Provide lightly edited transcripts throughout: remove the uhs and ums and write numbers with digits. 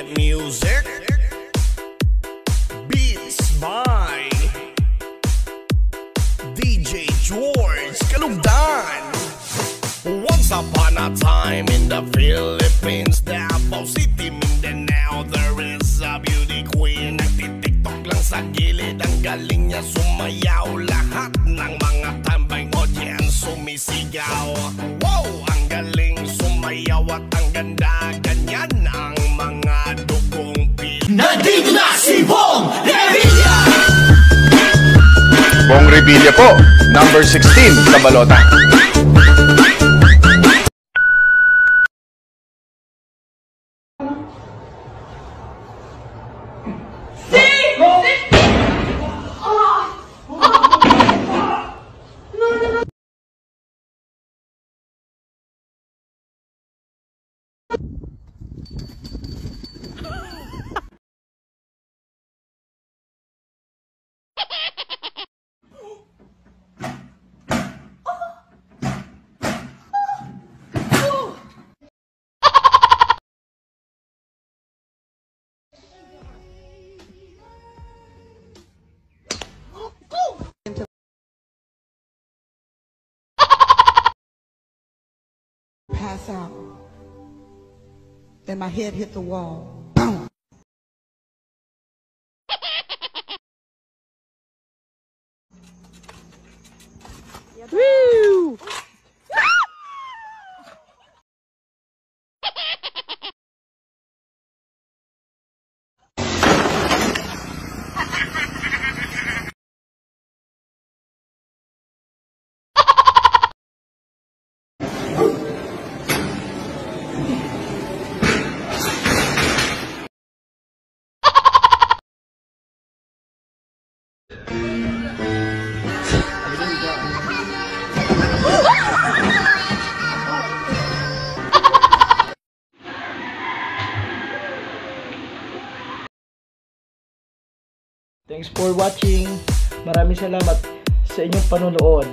Cricket Music. Beats by DJ George Kalugdan. Once upon a time in the Philippines, Davao City, Mindanao, there is a beauty queen. Nagtitiktok lang sa gilid, ang galing niya sumayaw. Lahat ng mga tambay audience sumisigaw. Wow, ang galing sumayaw at ang ganda. Ganyan ang mga dugong pil. Nandito na si Bong Revilla! Bong Revilla po, number 16 sa balota. Pass out. Then my head hit the wall. Boom. Woo! Thanks for watching. Maraming salamat sa inyong panonood.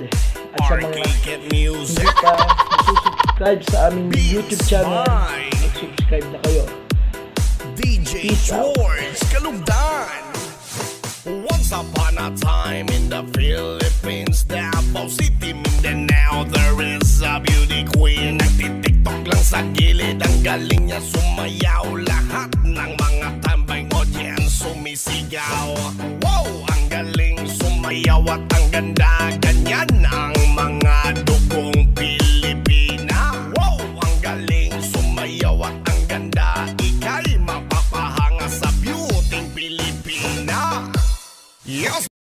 At sa mga hindi pa subscribe sa aming YouTube channel, mag-subscribe na kayo. DJ George Kalugdan. Once upon a time in the Philippines, Davao City, Mindanao, there is a beauty queen. Nagtitiktok lang sa gilid, ang galing niya sumayaw. Lahat ng mga tambay audience sumisigaw. Wow, ang galing sumayaw at ang ganda. Ganyan ang mga dugong Pilipina. Wow, ang galing sumayaw at ang ganda. Ika'y mapapahanga sa beauty Pilipina. Yes.